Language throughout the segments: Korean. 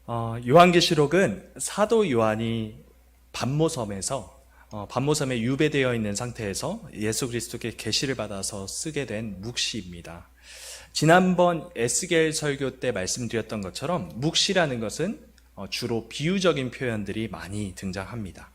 요한계시록은 사도 요한이 반모섬에 유배되어 있는 상태에서 예수 그리스도께 계시를 받아서 쓰게 된 묵시입니다. 지난번 에스겔 설교 때 말씀드렸던 것처럼 묵시라는 것은 주로 비유적인 표현들이 많이 등장합니다.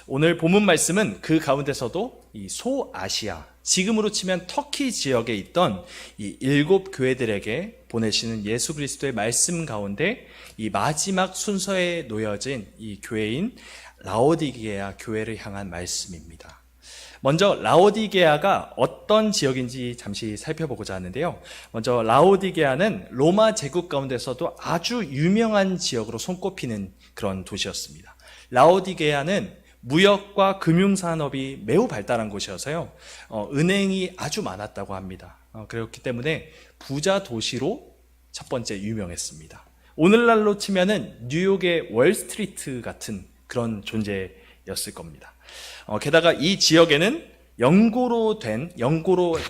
오늘 본문 말씀은 그 가운데서도 이 소아시아, 지금으로 치면 터키 지역에 있던 이 7 교회들에게 보내시는 예수 그리스도의 말씀 가운데 이 마지막 순서에 놓여진 이 교회인 라오디게아 교회를 향한 말씀입니다. 먼저 라오디게아가 어떤 지역인지 잠시 살펴보고자 하는데요. 먼저 라오디게아는 로마 제국 가운데서도 아주 유명한 지역으로 손꼽히는 그런 도시였습니다. 라오디게아는 무역과 금융산업이 매우 발달한 곳이어서요. 은행이 아주 많았다고 합니다. 그렇기 때문에 부자 도시로 첫 번째 유명했습니다. 오늘날로 치면은 뉴욕의 월스트리트 같은 그런 존재였을 겁니다. 게다가 이 지역에는 연고로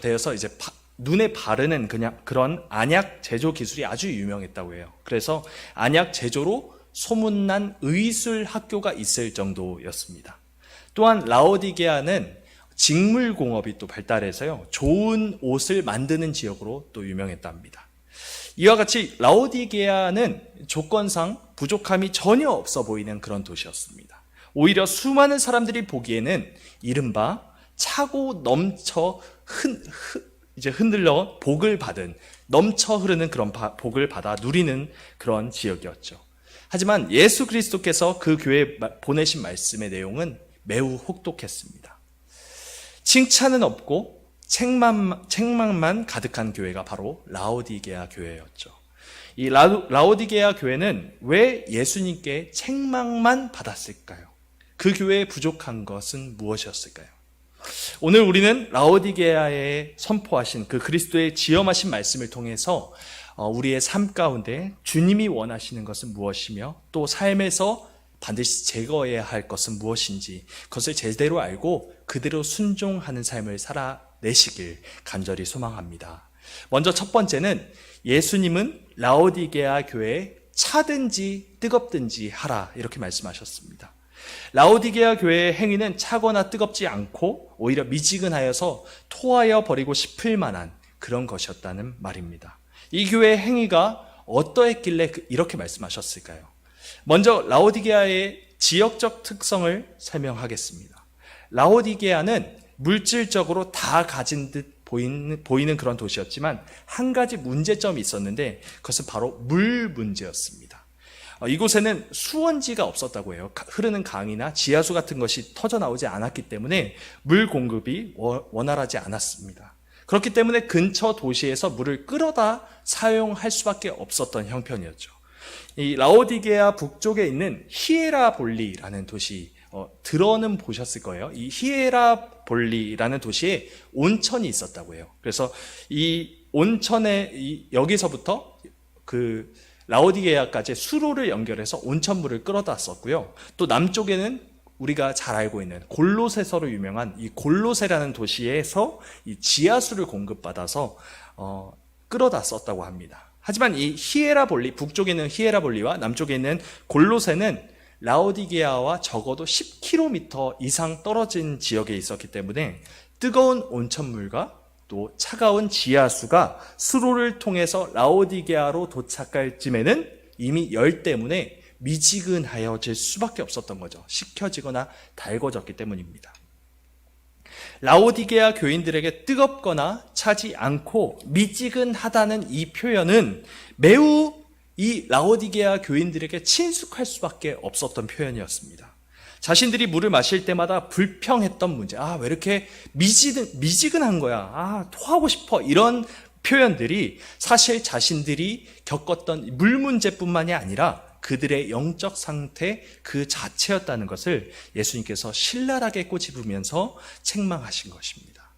되어서 이제 눈에 바르는 그런 안약 제조 기술이 아주 유명했다고 해요. 그래서 안약 제조로 소문난 의술 학교가 있을 정도였습니다. 또한 라오디게아는 직물공업이 또 발달해서요, 좋은 옷을 만드는 지역으로 또 유명했답니다. 이와 같이 라오디게아는 조건상 부족함이 전혀 없어 보이는 그런 도시였습니다. 오히려 수많은 사람들이 보기에는 이른바 차고 넘쳐 흔들려 복을 받은, 넘쳐 흐르는 그런 복을 받아 누리는 그런 지역이었죠. 하지만 예수 그리스도께서 그 교회에 보내신 말씀의 내용은 매우 혹독했습니다. 칭찬은 없고 책망만 가득한 교회가 바로 라오디게아 교회였죠. 이 라오디게아 교회는 왜 예수님께 책망만 받았을까요? 그 교회에 부족한 것은 무엇이었을까요? 오늘 우리는 라오디게아에 선포하신 그 그리스도의 지엄하신 말씀을 통해서 우리의 삶 가운데 주님이 원하시는 것은 무엇이며 또 삶에서 반드시 제거해야 할 것은 무엇인지 그것을 제대로 알고 그대로 순종하는 삶을 살아내시길 간절히 소망합니다. 먼저 첫 번째는 예수님은 라오디게아 교회에 차든지 뜨겁든지 하라 이렇게 말씀하셨습니다. 라오디게아 교회의 행위는 차거나 뜨겁지 않고 오히려 미지근하여서 토하여 버리고 싶을 만한 그런 것이었다는 말입니다. 이 교회의 행위가 어떠했길래 이렇게 말씀하셨을까요? 먼저 라오디게아의 지역적 특성을 설명하겠습니다. 라오디게아는 물질적으로 다 가진 듯 보이는 그런 도시였지만 한 가지 문제점이 있었는데 그것은 바로 물 문제였습니다. 이곳에는 수원지가 없었다고 해요. 흐르는 강이나 지하수 같은 것이 터져나오지 않았기 때문에 물 공급이 원활하지 않았습니다. 그렇기 때문에 근처 도시에서 물을 끌어다 사용할 수밖에 없었던 형편이었죠. 이 라오디게아 북쪽에 있는 히에라볼리라는 도시, 들어는 보셨을 거예요. 이 히에라볼리라는 도시에 온천이 있었다고 해요. 그래서 이 온천에 여기서부터 그 라오디게아까지 수로를 연결해서 온천물을 끌어다 썼고요. 또 남쪽에는 우리가 잘 알고 있는 골로새서로 유명한 이 골로새라는 도시에서 이 지하수를 공급받아서 끌어다 썼다고 합니다. 하지만 이 히에라볼리, 북쪽에 있는 히에라볼리와 남쪽에 있는 골로새는 라오디게아와 적어도 10km 이상 떨어진 지역에 있었기 때문에 뜨거운 온천물과 또 차가운 지하수가 수로를 통해서 라오디게아로 도착할 쯤에는 이미 열 때문에 미지근하여질 수밖에 없었던 거죠. 식혀지거나 달궈졌기 때문입니다. 라오디게아 교인들에게 뜨겁거나 차지 않고 미지근하다는 이 표현은 매우 이 라오디게아 교인들에게 친숙할 수밖에 없었던 표현이었습니다. 자신들이 물을 마실 때마다 불평했던 문제, 왜 이렇게 미지근한 거야, 토하고 싶어, 이런 표현들이 사실 자신들이 겪었던 물 문제뿐만이 아니라 그들의 영적 상태 그 자체였다는 것을 예수님께서 신랄하게 꼬집으면서 책망하신 것입니다.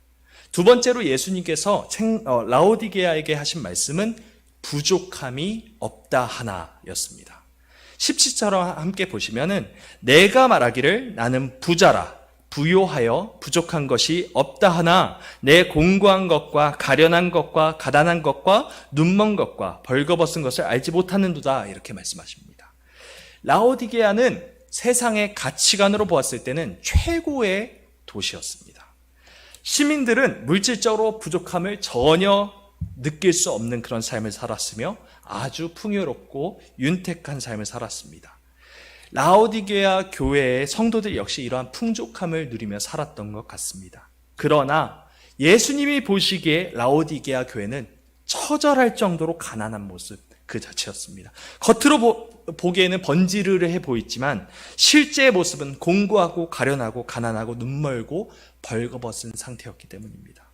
두 번째로 예수님께서 라오디게아에게 하신 말씀은 부족함이 없다 하나였습니다. 17절을 함께 보시면은 내가 말하기를 나는 부자라 부요하여 부족한 것이 없다 하나 내 공고한 것과 가련한 것과 가난한 것과 눈먼 것과 벌거벗은 것을 알지 못하는도다 이렇게 말씀하십니다. 라오디게아는 세상의 가치관으로 보았을 때는 최고의 도시였습니다. 시민들은 물질적으로 부족함을 전혀 느낄 수 없는 그런 삶을 살았으며 아주 풍요롭고 윤택한 삶을 살았습니다. 라오디게아 교회의 성도들 역시 이러한 풍족함을 누리며 살았던 것 같습니다. 그러나 예수님이 보시기에 라오디게아 교회는 처절할 정도로 가난한 모습 그 자체였습니다. 겉으로 보기에는 번지르르해 보이지만 실제의 모습은 공고하고 가련하고 가난하고 눈멀고 벌거벗은 상태였기 때문입니다.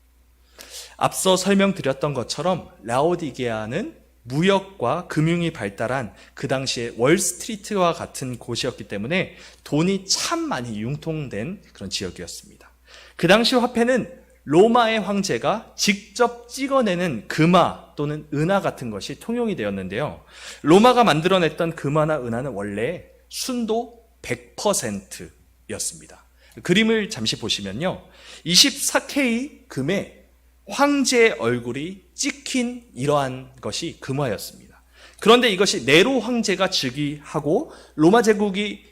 앞서 설명드렸던 것처럼 라오디게아는 무역과 금융이 발달한 그 당시에 월스트리트와 같은 곳이었기 때문에 돈이 참 많이 융통된 그런 지역이었습니다. 그 당시 화폐는 로마의 황제가 직접 찍어내는 금화 또는 은화 같은 것이 통용이 되었는데요. 로마가 만들어냈던 금화나 은화는 원래 순도 100%였습니다. 그림을 잠시 보시면요. 24K 금에 황제의 얼굴이 찍힌 이러한 것이 금화였습니다. 그런데 이것이 네로 황제가 즉위하고 로마 제국의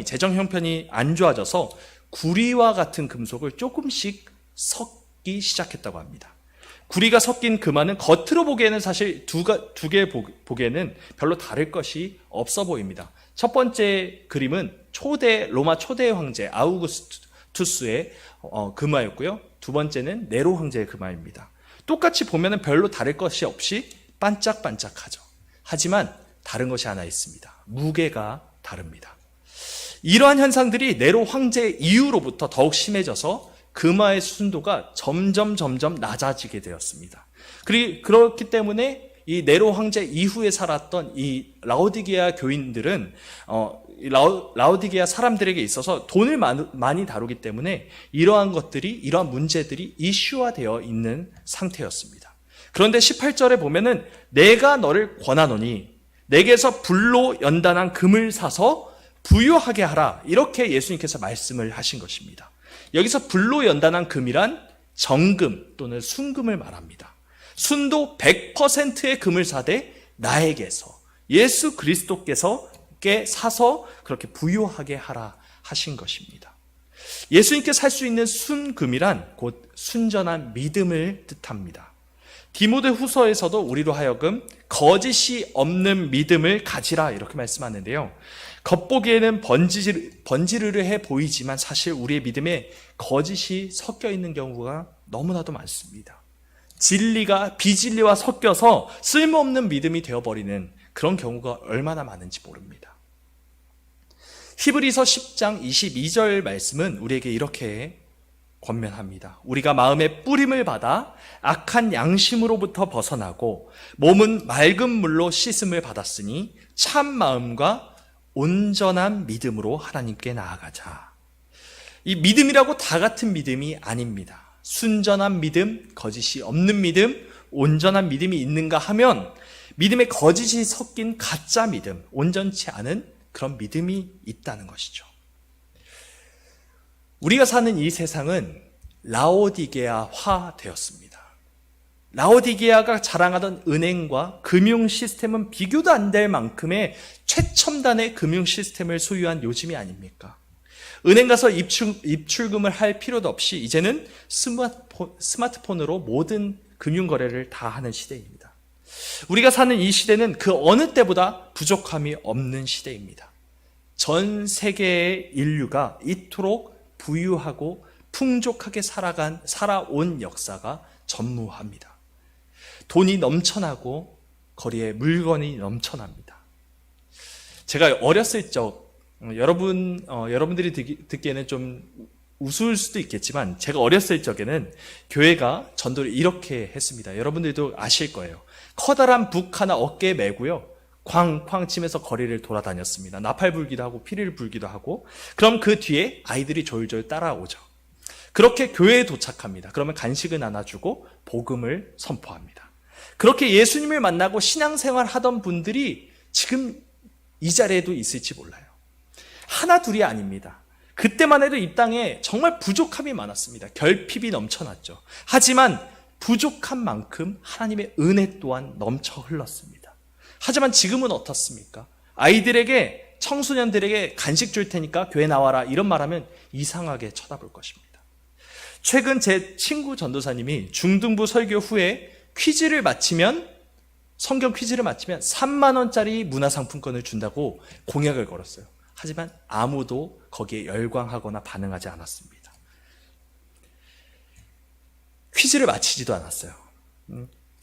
재정 형편이 안 좋아져서 구리와 같은 금속을 조금씩 섞기 시작했다고 합니다. 구리가 섞인 금화는 겉으로 보기에는 사실 두 개 보기에는 별로 다를 것이 없어 보입니다. 첫 번째 그림은 로마 초대 황제 아우구스투스의 금화였고요. 두 번째는 네로 황제의 금화입니다. 똑같이 보면 별로 다를 것이 없이 반짝반짝하죠. 하지만 다른 것이 하나 있습니다. 무게가 다릅니다. 이러한 현상들이 네로 황제 이후로부터 더욱 심해져서 금화의 순도가 점점 낮아지게 되었습니다. 그렇기 때문에 이 네로 황제 이후에 살았던 이 라오디게아 교인들은 라오디게아 사람들에게 있어서 돈을 많이 다루기 때문에 이러한 문제들이 이슈화되어 있는 상태였습니다. 그런데 18절에 보면은 내가 너를 권하노니 내게서 불로 연단한 금을 사서 부유하게 하라, 이렇게 예수님께서 말씀을 하신 것입니다. 여기서 불로 연단한 금이란 정금 또는 순금을 말합니다. 순도 100%의 금을 사되 나에게서 예수 그리스도께서께 사서 그렇게 부유하게 하라 하신 것입니다. 예수님께 살 수 있는 순금이란 곧 순전한 믿음을 뜻합니다. 디모데 후서에서도 우리로 하여금 거짓이 없는 믿음을 가지라, 이렇게 말씀하는데요. 겉보기에는 번지르르해 보이지만 사실 우리의 믿음에 거짓이 섞여 있는 경우가 너무나도 많습니다. 비진리와 섞여서 쓸모없는 믿음이 되어버리는 그런 경우가 얼마나 많은지 모릅니다. 히브리서 10장 22절 말씀은 우리에게 이렇게 권면합니다. 우리가 마음의 뿌림을 받아 악한 양심으로부터 벗어나고 몸은 맑은 물로 씻음을 받았으니 참 마음과 온전한 믿음으로 하나님께 나아가자. 이 믿음이라고 다 같은 믿음이 아닙니다. 순전한 믿음, 거짓이 없는 믿음, 온전한 믿음이 있는가 하면 믿음에 거짓이 섞인 가짜 믿음, 온전치 않은 그런 믿음이 있다는 것이죠. 우리가 사는 이 세상은 라오디게아화 되었습니다. 라오디게아가 자랑하던 은행과 금융 시스템은 비교도 안 될 만큼의 최첨단의 금융 시스템을 소유한 요즘이 아닙니까? 은행 가서 입출금을 할 필요도 없이 이제는 스마트폰으로 모든 금융 거래를 다 하는 시대입니다. 우리가 사는 이 시대는 그 어느 때보다 부족함이 없는 시대입니다. 전 세계의 인류가 이토록 부유하고 풍족하게 살아온 역사가 전무합니다. 돈이 넘쳐나고 거리에 물건이 넘쳐납니다. 제가 어렸을 적, 여러분들이 듣기에는 좀 우스울 수도 있겠지만 제가 어렸을 적에는 교회가 전도를 이렇게 했습니다. 여러분들도 아실 거예요. 커다란 북 하나 어깨에 메고요, 쾅쾅 치면서 거리를 돌아다녔습니다. 나팔 불기도 하고 피리를 불기도 하고, 그럼 그 뒤에 아이들이 졸졸 따라오죠. 그렇게 교회에 도착합니다. 그러면 간식을 나눠주고 복음을 선포합니다. 그렇게 예수님을 만나고 신앙생활 하던 분들이 지금 이 자리에도 있을지 몰라요. 하나 둘이 아닙니다. 그때만 해도 이 땅에 정말 부족함이 많았습니다. 결핍이 넘쳐났죠. 하지만 부족한 만큼 하나님의 은혜 또한 넘쳐 흘렀습니다. 하지만 지금은 어떻습니까? 아이들에게, 청소년들에게 간식 줄 테니까 교회 나와라 이런 말하면 이상하게 쳐다볼 것입니다. 최근 제 친구 전도사님이 중등부 설교 후에 성경 퀴즈를 마치면 3만 원짜리 문화상품권을 준다고 공약을 걸었어요. 하지만 아무도 거기에 열광하거나 반응하지 않았습니다. 퀴즈를 마치지도 않았어요.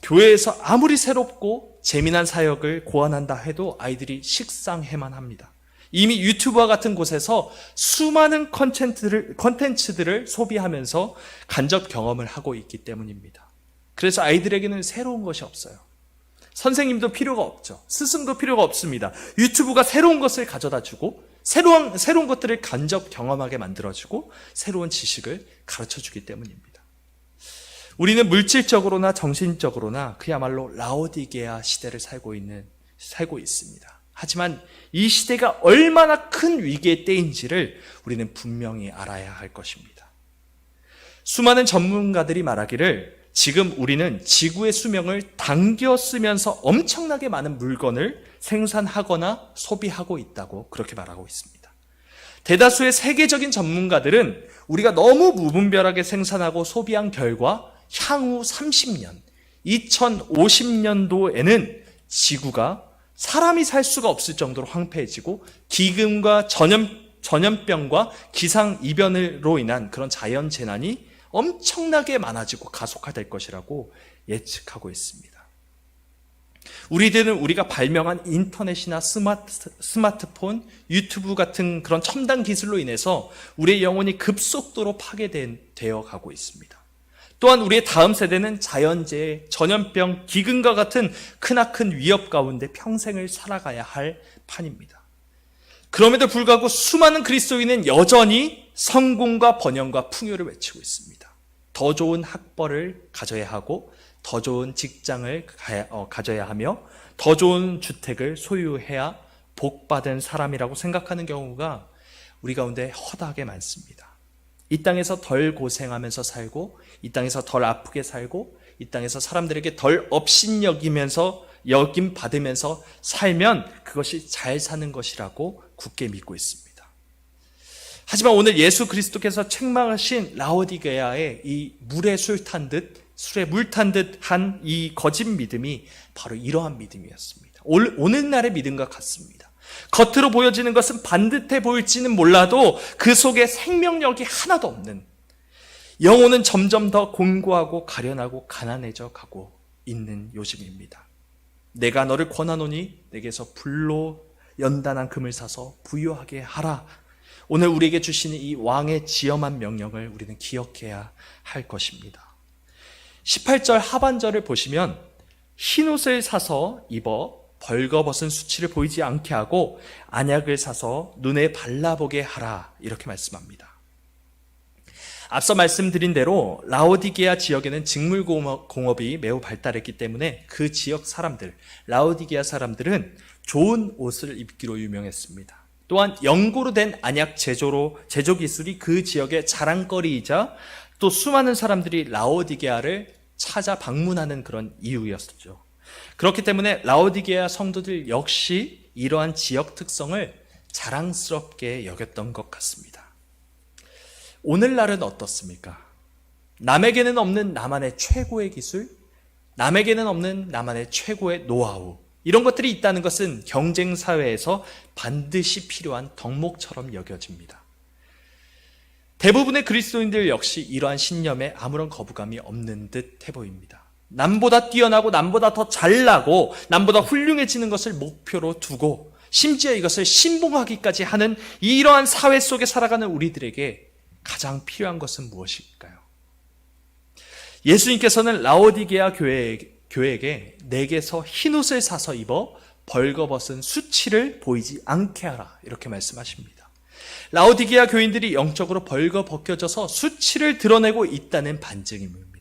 교회에서 아무리 새롭고 재미난 사역을 고안한다 해도 아이들이 식상해만 합니다. 이미 유튜브와 같은 곳에서 수많은 컨텐츠들을 소비하면서 간접 경험을 하고 있기 때문입니다. 그래서 아이들에게는 새로운 것이 없어요. 선생님도 필요가 없죠. 스승도 필요가 없습니다. 유튜브가 새로운 것을 가져다 주고 새로운 것들을 간접 경험하게 만들어주고 새로운 지식을 가르쳐주기 때문입니다. 우리는 물질적으로나 정신적으로나 그야말로 라오디게아 시대를 살고 있습니다. 하지만 이 시대가 얼마나 큰 위기의 때인지를 우리는 분명히 알아야 할 것입니다. 수많은 전문가들이 말하기를 지금 우리는 지구의 수명을 당겨 쓰면서 엄청나게 많은 물건을 생산하거나 소비하고 있다고 그렇게 말하고 있습니다. 대다수의 세계적인 전문가들은 우리가 너무 무분별하게 생산하고 소비한 결과 향후 30년, 2050년도에는 지구가 사람이 살 수가 없을 정도로 황폐해지고 기근과 전염병과 기상이변으로 인한 그런 자연재난이 엄청나게 많아지고 가속화될 것이라고 예측하고 있습니다. 우리들은 우리가 발명한 인터넷이나 스마트폰, 유튜브 같은 그런 첨단 기술로 인해서 우리의 영혼이 급속도로 파괴되어 가고 있습니다. 또한 우리의 다음 세대는 자연재해, 전염병, 기근과 같은 크나큰 위협 가운데 평생을 살아가야 할 판입니다. 그럼에도 불구하고 수많은 그리스도인은 여전히 성공과 번영과 풍요를 외치고 있습니다. 더 좋은 학벌을 가져야 하고 더 좋은 직장을 가져야 하며 더 좋은 주택을 소유해야 복받은 사람이라고 생각하는 경우가 우리 가운데 허다하게 많습니다. 이 땅에서 덜 고생하면서 살고 이 땅에서 덜 아프게 살고 이 땅에서 사람들에게 덜 업신여기면서 여김 받으면서 살면 그것이 잘 사는 것이라고 굳게 믿고 있습니다. 하지만 오늘 예수 그리스도께서 책망하신 라오디게아의 이 물에 술에 물 탄 듯한 이 거짓 믿음이 바로 이러한 믿음이었습니다. 오늘날의 믿음과 같습니다. 겉으로 보여지는 것은 반듯해 보일지는 몰라도 그 속에 생명력이 하나도 없는, 영혼은 점점 더 곤고하고 가련하고 가난해져 가고 있는 요즘입니다. 내가 너를 권하노니 내게서 불로 연단한 금을 사서 부유하게 하라. 오늘 우리에게 주시는 이 왕의 지엄한 명령을 우리는 기억해야 할 것입니다. 18절 하반절을 보시면 흰옷을 사서 입어 벌거벗은 수치를 보이지 않게 하고 안약을 사서 눈에 발라보게 하라, 이렇게 말씀합니다. 앞서 말씀드린 대로 라오디게아 지역에는 직물공업이 매우 발달했기 때문에 그 지역 사람들, 라오디게아 사람들은 좋은 옷을 입기로 유명했습니다. 또한 영구로 된 안약 제조 기술이 그 지역의 자랑거리이자 또 수많은 사람들이 라오디게아를 찾아 방문하는 그런 이유였었죠. 그렇기 때문에 라오디게아 성도들 역시 이러한 지역 특성을 자랑스럽게 여겼던 것 같습니다. 오늘날은 어떻습니까? 남에게는 없는 나만의 최고의 기술, 남에게는 없는 나만의 최고의 노하우, 이런 것들이 있다는 것은 경쟁 사회에서 반드시 필요한 덕목처럼 여겨집니다. 대부분의 그리스도인들 역시 이러한 신념에 아무런 거부감이 없는 듯 해 보입니다. 남보다 뛰어나고 남보다 더 잘나고 남보다 훌륭해지는 것을 목표로 두고 심지어 이것을 신봉하기까지 하는 이러한 사회 속에 살아가는 우리들에게 가장 필요한 것은 무엇일까요? 예수님께서는 라오디게아 교회에게 내게서 흰옷을 사서 입어 벌거벗은 수치를 보이지 않게 하라, 이렇게 말씀하십니다. 라오디게아 교인들이 영적으로 벌거벗겨져서 수치를 드러내고 있다는 반증입니다.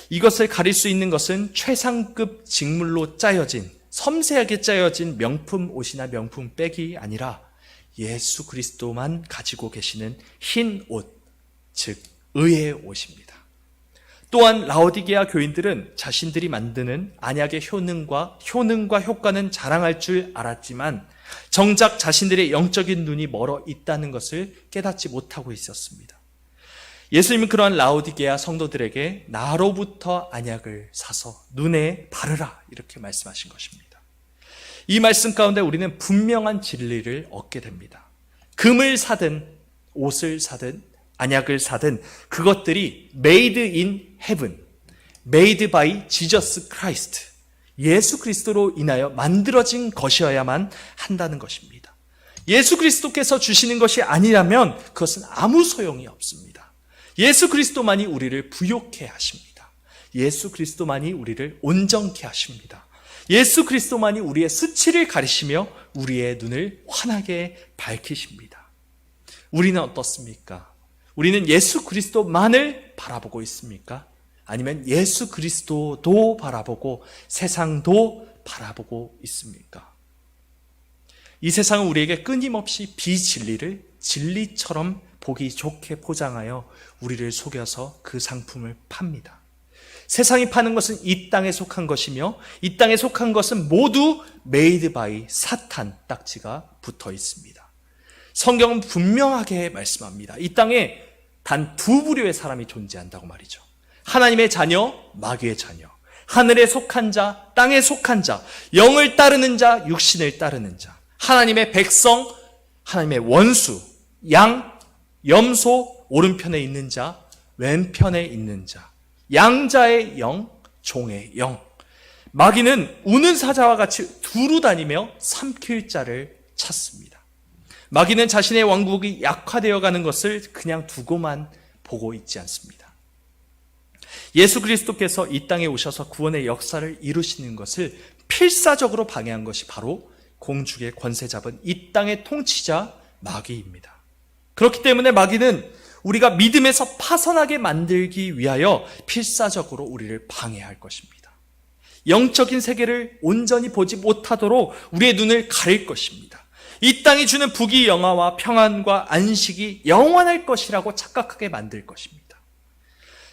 이것을 가릴 수 있는 것은 최상급 직물로 짜여진, 섬세하게 짜여진 명품 옷이나 명품 백이 아니라 예수 그리스도만 가지고 계시는 흰 옷, 즉 의의 옷입니다. 또한 라오디게아 교인들은 자신들이 만드는 안약의 효능과 효과는 자랑할 줄 알았지만 정작 자신들의 영적인 눈이 멀어 있다는 것을 깨닫지 못하고 있었습니다. 예수님은 그러한 라오디게아 성도들에게 나로부터 안약을 사서 눈에 바르라 이렇게 말씀하신 것입니다. 이 말씀 가운데 우리는 분명한 진리를 얻게 됩니다. 금을 사든 옷을 사든 안약을 사든 그것들이 made in heaven, made by Jesus Christ, 예수 그리스도로 인하여 만들어진 것이어야만 한다는 것입니다. 예수 그리스도께서 주시는 것이 아니라면 그것은 아무 소용이 없습니다. 예수 그리스도만이 우리를 부욕해 하십니다. 예수 그리스도만이 우리를 온전케 하십니다. 예수 그리스도만이 우리의 수치를 가리시며 우리의 눈을 환하게 밝히십니다. 우리는 어떻습니까? 우리는 예수 그리스도만을 바라보고 있습니까? 아니면 예수 그리스도도 바라보고 세상도 바라보고 있습니까? 이 세상은 우리에게 끊임없이 비진리를 진리처럼 보기 좋게 포장하여 우리를 속여서 그 상품을 팝니다. 세상이 파는 것은 이 땅에 속한 것이며 이 땅에 속한 것은 모두 made by 사탄 딱지가 붙어 있습니다. 성경은 분명하게 말씀합니다. 이 땅에 단 두 부류의 사람이 존재한다고 말이죠. 하나님의 자녀, 마귀의 자녀. 하늘에 속한 자, 땅에 속한 자, 영을 따르는 자, 육신을 따르는 자. 하나님의 백성, 하나님의 원수, 양, 염소, 오른편에 있는 자, 왼편에 있는 자. 양자의 영, 종의 영. 마귀는 우는 사자와 같이 두루 다니며 삼킬 자를 찾습니다. 마귀는 자신의 왕국이 약화되어 가는 것을 그냥 두고만 보고 있지 않습니다. 예수 그리스도께서 이 땅에 오셔서 구원의 역사를 이루시는 것을 필사적으로 방해한 것이 바로 공중의 권세 잡은 이 땅의 통치자 마귀입니다. 그렇기 때문에 마귀는 우리가 믿음에서 파선하게 만들기 위하여 필사적으로 우리를 방해할 것입니다. 영적인 세계를 온전히 보지 못하도록 우리의 눈을 가릴 것입니다. 이 땅이 주는 부귀 영화와 평안과 안식이 영원할 것이라고 착각하게 만들 것입니다.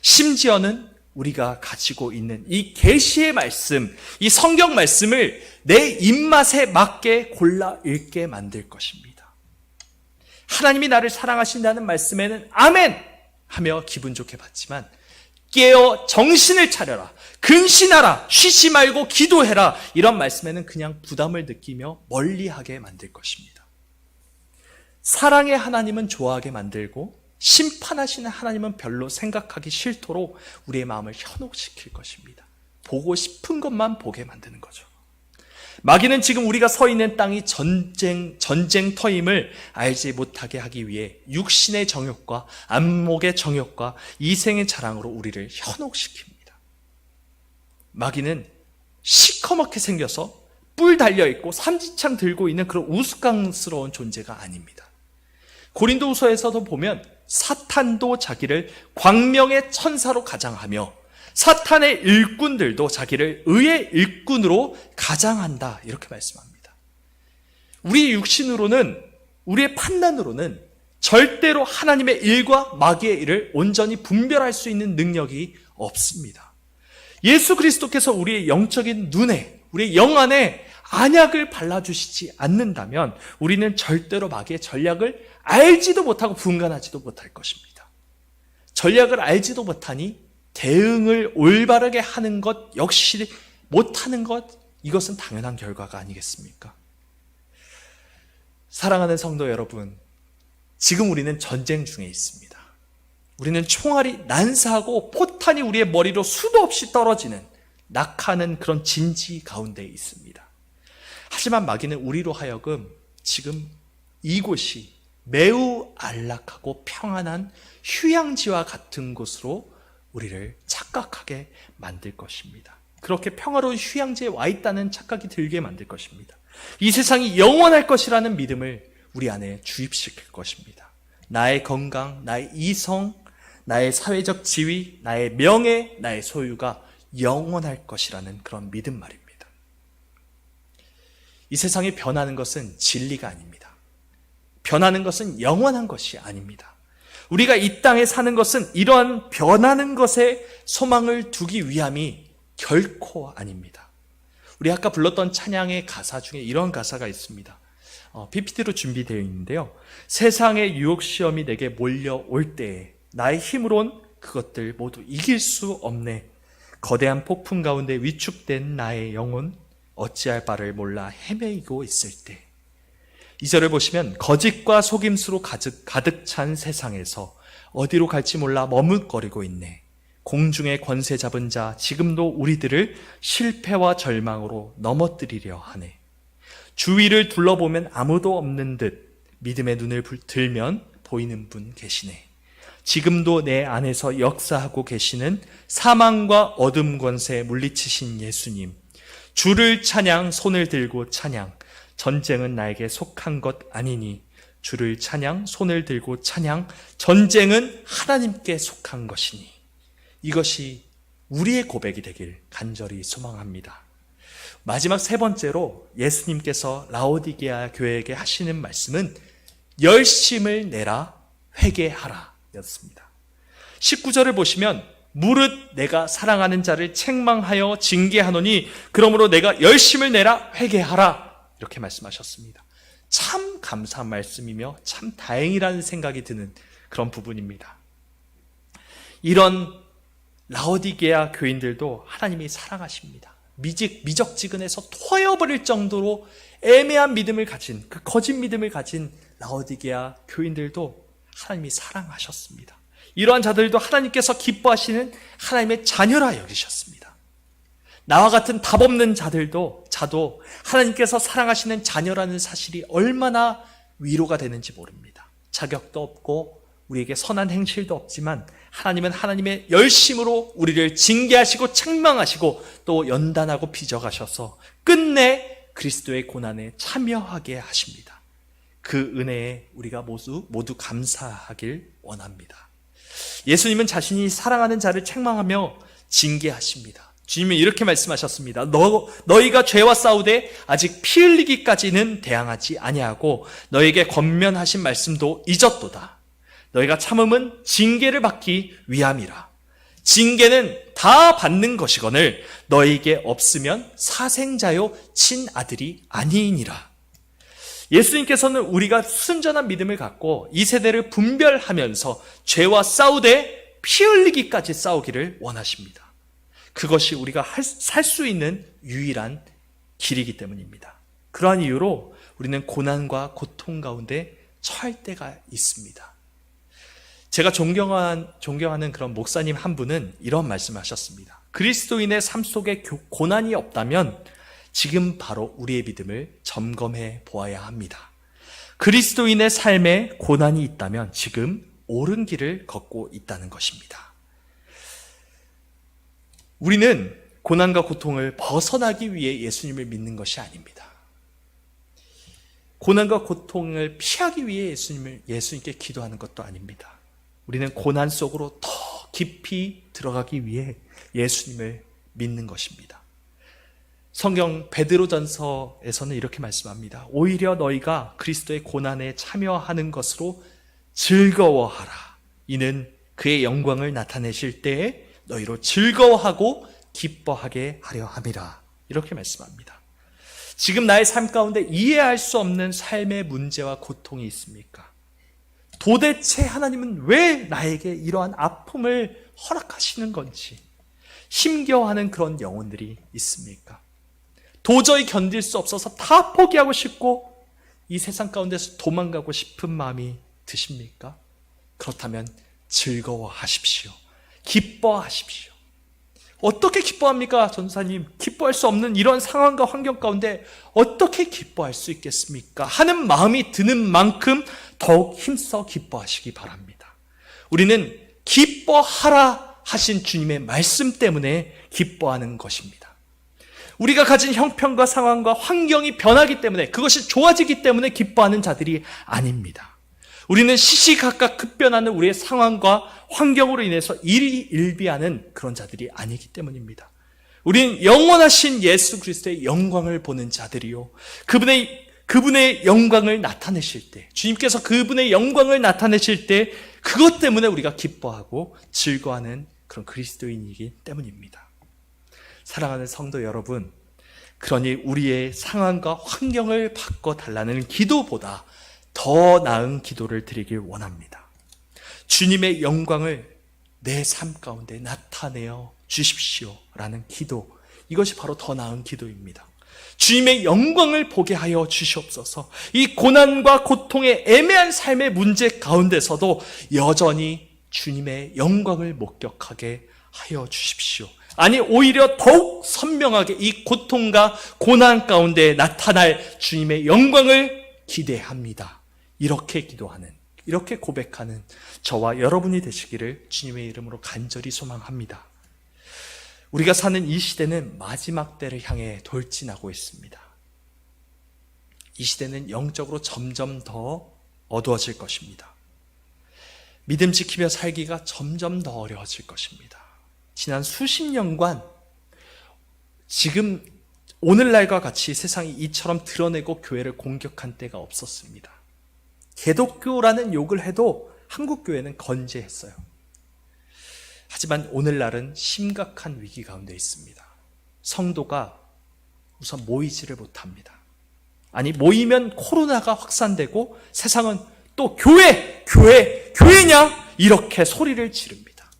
심지어는 우리가 가지고 있는 이 계시의 말씀, 이 성경 말씀을 내 입맛에 맞게 골라 읽게 만들 것입니다. 하나님이 나를 사랑하신다는 말씀에는 아멘 하며 기분 좋게 받지만 깨어 정신을 차려라, 근신하라, 쉬지 말고 기도해라, 이런 말씀에는 그냥 부담을 느끼며 멀리하게 만들 것입니다. 사랑의 하나님은 좋아하게 만들고 심판하시는 하나님은 별로 생각하기 싫도록 우리의 마음을 현혹시킬 것입니다. 보고 싶은 것만 보게 만드는 거죠. 마귀는 지금 우리가 서 있는 땅이 전쟁터임을 알지 못하게 하기 위해 육신의 정욕과 안목의 정욕과 이생의 자랑으로 우리를 현혹시킵니다. 마귀는 시커멓게 생겨서 뿔 달려있고 삼지창 들고 있는 그런 우스꽝스러운 존재가 아닙니다. 고린도후서에서도 보면 사탄도 자기를 광명의 천사로 가장하며 사탄의 일꾼들도 자기를 의의 일꾼으로 가장한다, 이렇게 말씀합니다. 우리 육신으로는, 우리의 판단으로는 절대로 하나님의 일과 마귀의 일을 온전히 분별할 수 있는 능력이 없습니다. 예수 그리스도께서 우리의 영적인 눈에, 우리의 영 안에 안약을 발라주시지 않는다면 우리는 절대로 마귀의 전략을 알지도 못하고 분간하지도 못할 것입니다. 전략을 알지도 못하니 대응을 올바르게 하는 것 역시 못하는 것, 이것은 당연한 결과가 아니겠습니까? 사랑하는 성도 여러분, 지금 우리는 전쟁 중에 있습니다. 우리는 총알이 난사하고 포탄이 우리의 머리로 수도 없이 떨어지는 낙하는 그런 진지 가운데 있습니다. 하지만 마귀는 우리로 하여금 지금 이곳이 매우 안락하고 평안한 휴양지와 같은 곳으로 우리를 착각하게 만들 것입니다. 그렇게 평화로운 휴양지에 와 있다는 착각이 들게 만들 것입니다. 이 세상이 영원할 것이라는 믿음을 우리 안에 주입시킬 것입니다. 나의 건강, 나의 이성, 나의 사회적 지위, 나의 명예, 나의 소유가 영원할 것이라는 그런 믿음 말입니다. 이 세상이 변하는 것은 진리가 아닙니다. 변하는 것은 영원한 것이 아닙니다. 우리가 이 땅에 사는 것은 이러한 변하는 것에 소망을 두기 위함이 결코 아닙니다. 우리 아까 불렀던 찬양의 가사 중에 이런 가사가 있습니다. PPT로 준비되어 있는데요. 세상의 유혹시험이 내게 몰려올 때에 나의 힘으론 그것들 모두 이길 수 없네. 거대한 폭풍 가운데 위축된 나의 영혼 어찌할 바를 몰라 헤매이고 있을 때. 이 절을 보시면 거짓과 속임수로 가득 찬 세상에서 어디로 갈지 몰라 머뭇거리고 있네. 공중의 권세 잡은 자 지금도 우리들을 실패와 절망으로 넘어뜨리려 하네. 주위를 둘러보면 아무도 없는 듯 믿음의 눈을 들면 보이는 분 계시네. 지금도 내 안에서 역사하고 계시는 사망과 어둠 권세 물리치신 예수님. 주를 찬양, 손을 들고 찬양. 전쟁은 나에게 속한 것 아니니. 주를 찬양, 손을 들고 찬양. 전쟁은 하나님께 속한 것이니. 이것이 우리의 고백이 되길 간절히 소망합니다. 마지막 세 번째로 예수님께서 라오디게아 교회에게 하시는 말씀은 열심을 내라 회개하라 였습니다. 19절을 보시면 무릇 내가 사랑하는 자를 책망하여 징계하노니 그러므로 내가 열심을 내라 회개하라 이렇게 말씀하셨습니다. 참 감사한 말씀이며 참 다행이라는 생각이 드는 그런 부분입니다. 이런 라오디게아 교인들도 하나님이 사랑하십니다. 미적지근해서 토해버릴 정도로 애매한 믿음을 가진 그 거짓 믿음을 가진 라오디게아 교인들도 하나님이 사랑하셨습니다. 이러한 자들도 하나님께서 기뻐하시는 하나님의 자녀라 여기셨습니다. 나와 같은 답 없는 자도 하나님께서 사랑하시는 자녀라는 사실이 얼마나 위로가 되는지 모릅니다. 자격도 없고 우리에게 선한 행실도 없지만 하나님은 하나님의 열심으로 우리를 징계하시고 책망하시고 또 연단하고 빚어가셔서 끝내 그리스도의 고난에 참여하게 하십니다. 그 은혜에 우리가 모두 감사하길 원합니다. 예수님은 자신이 사랑하는 자를 책망하며 징계하십니다. 주님은 이렇게 말씀하셨습니다. 너희가 죄와 싸우되 아직 피 흘리기까지는 대항하지 아니하고 너에게 권면하신 말씀도 잊었도다. 너희가 참음은 징계를 받기 위함이라. 징계는 다 받는 것이거늘 너희에게 없으면 사생자요 친아들이 아니니라. 예수님께서는 우리가 순전한 믿음을 갖고 이 세대를 분별하면서 죄와 싸우되 피 흘리기까지 싸우기를 원하십니다. 그것이 우리가 살 수 있는 유일한 길이기 때문입니다. 그러한 이유로 우리는 고난과 고통 가운데 처할 때가 있습니다. 제가 존경하는 그런 목사님 한 분은 이런 말씀을 하셨습니다. 그리스도인의 삶 속에 고난이 없다면 지금 바로 우리의 믿음을 점검해 보아야 합니다. 그리스도인의 삶에 고난이 있다면 지금 옳은 길을 걷고 있다는 것입니다. 우리는 고난과 고통을 벗어나기 위해 예수님을 믿는 것이 아닙니다. 고난과 고통을 피하기 위해 예수님께 기도하는 것도 아닙니다. 우리는 고난 속으로 더 깊이 들어가기 위해 예수님을 믿는 것입니다. 성경 베드로전서에서는 이렇게 말씀합니다. 오히려 너희가 그리스도의 고난에 참여하는 것으로 즐거워하라. 이는 그의 영광을 나타내실 때에 너희로 즐거워하고 기뻐하게 하려 함이라. 이렇게 말씀합니다. 지금 나의 삶 가운데 이해할 수 없는 삶의 문제와 고통이 있습니까? 도대체 하나님은 왜 나에게 이러한 아픔을 허락하시는 건지 힘겨워하는 그런 영혼들이 있습니까? 도저히 견딜 수 없어서 다 포기하고 싶고 이 세상 가운데서 도망가고 싶은 마음이 드십니까? 그렇다면 즐거워하십시오. 기뻐하십시오. 어떻게 기뻐합니까? 전사님, 기뻐할 수 없는 이런 상황과 환경 가운데 어떻게 기뻐할 수 있겠습니까? 하는 마음이 드는 만큼 더욱 힘써 기뻐하시기 바랍니다. 우리는 기뻐하라 하신 주님의 말씀 때문에 기뻐하는 것입니다. 우리가 가진 형편과 상황과 환경이 변하기 때문에, 그것이 좋아지기 때문에 기뻐하는 자들이 아닙니다. 우리는 시시각각 급변하는 우리의 상황과 환경으로 인해서 일희일비하는 그런 자들이 아니기 때문입니다. 우리는 영원하신 예수 그리스도의 영광을 보는 자들이요, 그분의 그분의 영광을 나타내실 때, 주님께서 그분의 영광을 나타내실 때 그것 때문에 우리가 기뻐하고 즐거워하는 그런 그리스도인이기 때문입니다. 사랑하는 성도 여러분, 그러니 우리의 상황과 환경을 바꿔달라는 기도보다 더 나은 기도를 드리길 원합니다. 주님의 영광을 내 삶 가운데 나타내어 주십시오 라는 기도, 이것이 바로 더 나은 기도입니다. 주님의 영광을 보게 하여 주시옵소서. 이 고난과 고통의 애매한 삶의 문제 가운데서도 여전히 주님의 영광을 목격하게 하여 주십시오. 아니, 오히려 더욱 선명하게 이 고통과 고난 가운데 나타날 주님의 영광을 기대합니다. 이렇게 기도하는, 이렇게 고백하는 저와 여러분이 되시기를 주님의 이름으로 간절히 소망합니다. 우리가 사는 이 시대는 마지막 때를 향해 돌진하고 있습니다. 이 시대는 영적으로 점점 더 어두워질 것입니다. 믿음 지키며 살기가 점점 더 어려워질 것입니다. 지난 수십 년간 지금 오늘날과 같이 세상이 이처럼 드러내고 교회를 공격한 때가 없었습니다. 개독교라는 욕을 해도 한국교회는 건재했어요. 하지만 오늘날은 심각한 위기 가운데 있습니다. 성도가 우선 모이지를 못합니다. 아니, 모이면 코로나가 확산되고 세상은 또 교회냐? 이렇게 소리를 지릅니다.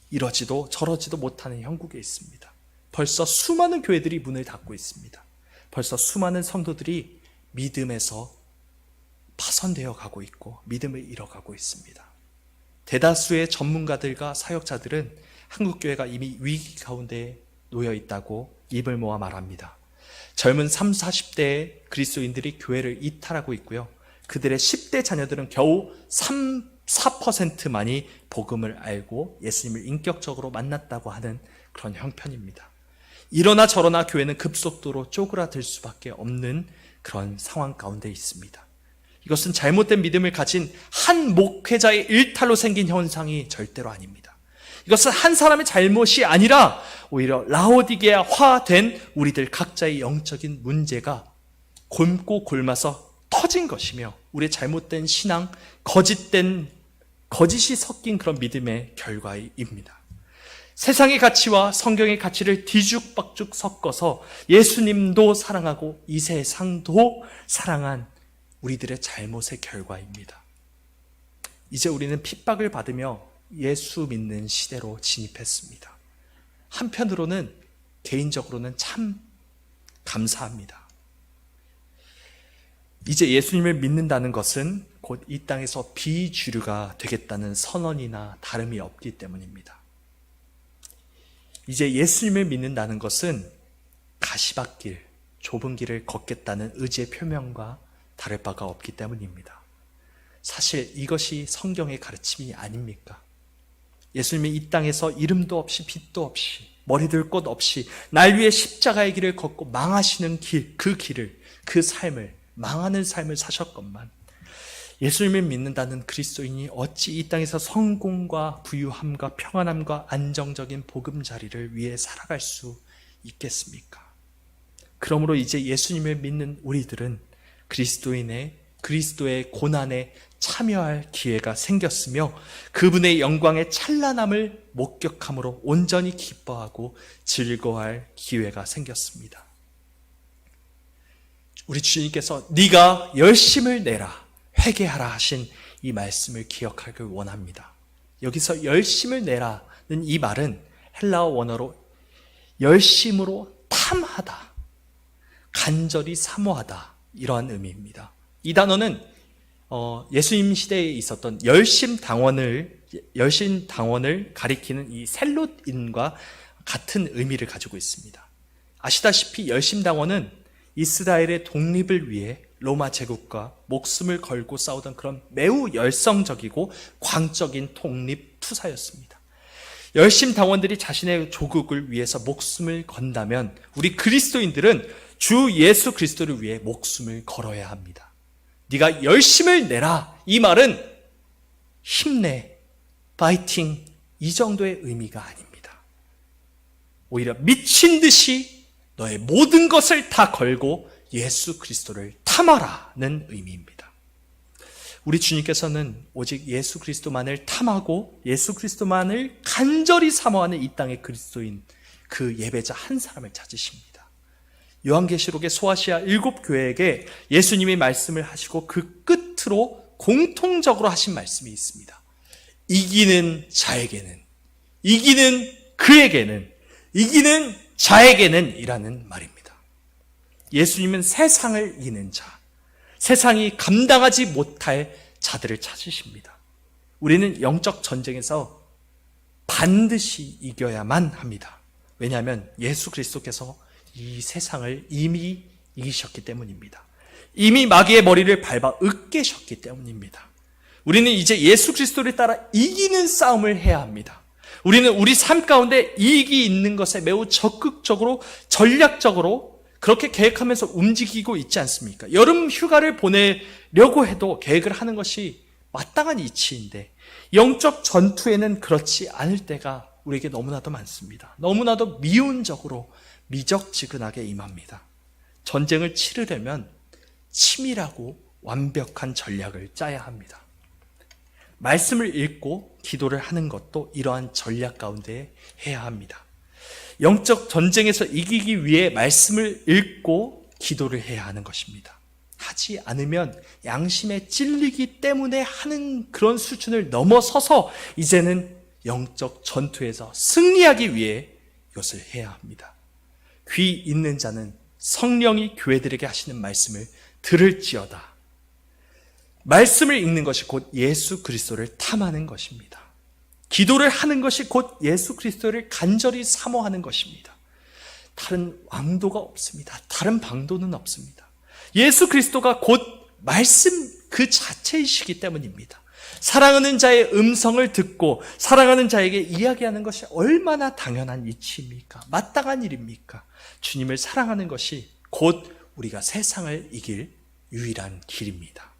이러지도 저러지도 못하는 형국에 있습니다. 벌써 수많은 교회들이 문을 닫고 있습니다. 벌써 수많은 성도들이 믿음에서 파손되어 가고 있고 믿음을 잃어가고 있습니다. 대다수의 전문가들과 사역자들은 한국교회가 이미 위기 가운데 놓여 있다고 입을 모아 말합니다. 젊은 30, 40대의 그리스도인들이 교회를 이탈하고 있고요. 그들의 10대 자녀들은 겨우 4%만이 복음을 알고 예수님을 인격적으로 만났다고 하는 그런 형편입니다. 이러나 저러나 교회는 급속도로 쪼그라들 수밖에 없는 그런 상황 가운데 있습니다. 이것은 잘못된 믿음을 가진 한 목회자의 일탈로 생긴 현상이 절대로 아닙니다. 이것은 한 사람의 잘못이 아니라 오히려 라오디게아화된 우리들 각자의 영적인 문제가 곪고 곪아서 터진 것이며 우리의 잘못된 신앙, 거짓이 섞인 그런 믿음의 결과입니다. 세상의 가치와 성경의 가치를 뒤죽박죽 섞어서 예수님도 사랑하고 이 세상도 사랑한 우리들의 잘못의 결과입니다. 이제 우리는 핍박을 받으며 예수 믿는 시대로 진입했습니다. 한편으로는 개인적으로는 참 감사합니다. 이제 예수님을 믿는다는 것은 곧 이 땅에서 비주류가 되겠다는 선언이나 다름이 없기 때문입니다. 이제 예수님을 믿는다는 것은 가시밭길, 좁은 길을 걷겠다는 의지의 표명과 다를 바가 없기 때문입니다. 사실 이것이 성경의 가르침이 아닙니까? 예수님이 이 땅에서 이름도 없이 빛도 없이 머리들 꽃 없이 날 위해 십자가의 길을 걷고 망하시는 길, 그 길을, 그 삶을, 망하는 삶을 사셨건만 예수님을 믿는다는 그리스도인이 어찌 이 땅에서 성공과 부유함과 평안함과 안정적인 보금자리를 위해 살아갈 수 있겠습니까? 그러므로 이제 예수님을 믿는 우리들은 그리스도의 고난에 참여할 기회가 생겼으며 그분의 영광의 찬란함을 목격함으로 온전히 기뻐하고 즐거워할 기회가 생겼습니다. 우리 주님께서 네가 열심을 내라, 회개하라 하신 이 말씀을 기억하길 원합니다. 여기서 열심을 내라는 이 말은 헬라어 원어로 열심으로 탐하다, 간절히 사모하다, 이러한 의미입니다. 이 단어는 예수님 시대에 있었던 열심당원을 가리키는 이 셀롯인과 같은 의미를 가지고 있습니다. 아시다시피 열심당원은 이스라엘의 독립을 위해 로마 제국과 목숨을 걸고 싸우던 그런 매우 열성적이고 광적인 독립 투사였습니다. 열심당원들이 자신의 조국을 위해서 목숨을 건다면 우리 그리스도인들은 주 예수 그리스도를 위해 목숨을 걸어야 합니다. 네가 열심을 내라, 이 말은 힘내, 파이팅, 이 정도의 의미가 아닙니다. 오히려 미친 듯이 너의 모든 것을 다 걸고 예수 그리스도를 탐하라는 의미입니다. 우리 주님께서는 오직 예수 그리스도만을 탐하고 예수 그리스도만을 간절히 사모하는 이 땅의 그리스도인 그 예배자 한 사람을 찾으십니다. 요한계시록의 소아시아 7교회에게 예수님이 말씀을 하시고 그 끝으로 공통적으로 하신 말씀이 있습니다. 이기는 자에게는, 이기는 그에게는, 이기는 자에게는 이라는 말입니다. 예수님은 세상을 이기는 자, 세상이 감당하지 못할 자들을 찾으십니다. 우리는 영적 전쟁에서 반드시 이겨야만 합니다. 왜냐하면 예수 그리스도께서 이 세상을 이미 이기셨기 때문입니다. 이미 마귀의 머리를 밟아 으깨셨기 때문입니다. 우리는 이제 예수 그리스도를 따라 이기는 싸움을 해야 합니다. 우리는 우리 삶 가운데 이익이 있는 것에 매우 적극적으로, 전략적으로 그렇게 계획하면서 움직이고 있지 않습니까? 여름 휴가를 보내려고 해도 계획을 하는 것이 마땅한 이치인데 영적 전투에는 그렇지 않을 때가 우리에게 너무나도 많습니다. 너무나도 미운적으로 미적지근하게 임합니다. 전쟁을 치르려면 치밀하고 완벽한 전략을 짜야 합니다. 말씀을 읽고 기도를 하는 것도 이러한 전략 가운데 해야 합니다. 영적 전쟁에서 이기기 위해 말씀을 읽고 기도를 해야 하는 것입니다. 하지 않으면 양심에 찔리기 때문에 하는 그런 수준을 넘어서서 이제는 영적 전투에서 승리하기 위해 이것을 해야 합니다. 귀 있는 자는 성령이 교회들에게 하시는 말씀을 들을지어다. 말씀을 읽는 것이 곧 예수 그리스도를 탐하는 것입니다. 기도를 하는 것이 곧 예수 그리스도를 간절히 사모하는 것입니다. 다른 왕도가 없습니다. 다른 방도는 없습니다. 예수 그리스도가 곧 말씀 그 자체이시기 때문입니다. 사랑하는 자의 음성을 듣고 사랑하는 자에게 이야기하는 것이 얼마나 당연한 이치입니까? 마땅한 일입니까? 주님을 사랑하는 것이 곧 우리가 세상을 이길 유일한 길입니다.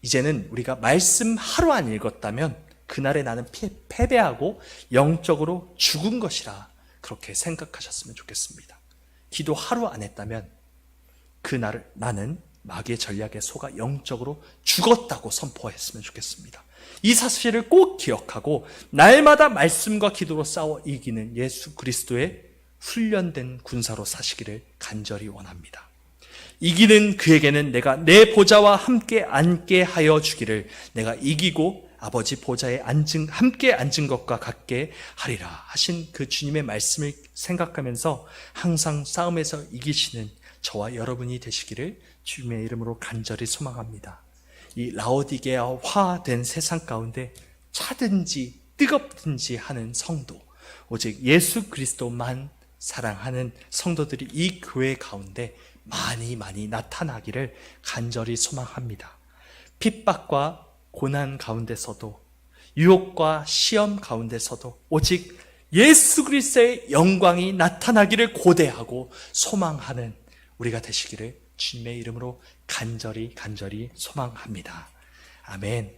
이제는 우리가 말씀 하루 안 읽었다면 그날에 나는 패배하고 영적으로 죽은 것이라 그렇게 생각하셨으면 좋겠습니다. 기도 하루 안 했다면 그날 나는 마귀의 전략에 속아 영적으로 죽었다고 선포했으면 좋겠습니다. 이 사실을 꼭 기억하고 날마다 말씀과 기도로 싸워 이기는 예수 그리스도의 훈련된 군사로 사시기를 간절히 원합니다. 이기는 그에게는 내가 내 보좌와 함께 앉게 하여 주기를, 내가 이기고 아버지 보좌에 함께 앉은 것과 같게 하리라 하신 그 주님의 말씀을 생각하면서 항상 싸움에서 이기시는 저와 여러분이 되시기를 주님의 이름으로 간절히 소망합니다. 이 라오디게아화된 세상 가운데 차든지 뜨겁든지 하는 성도, 오직 예수 그리스도만 사랑하는 성도들이 이 교회 가운데 많이 나타나기를 간절히 소망합니다. 핍박과 고난 가운데서도, 유혹과 시험 가운데서도 오직 예수 그리스도의 영광이 나타나기를 고대하고 소망하는 우리가 되시기를 주님의 이름으로 간절히 소망합니다. 아멘.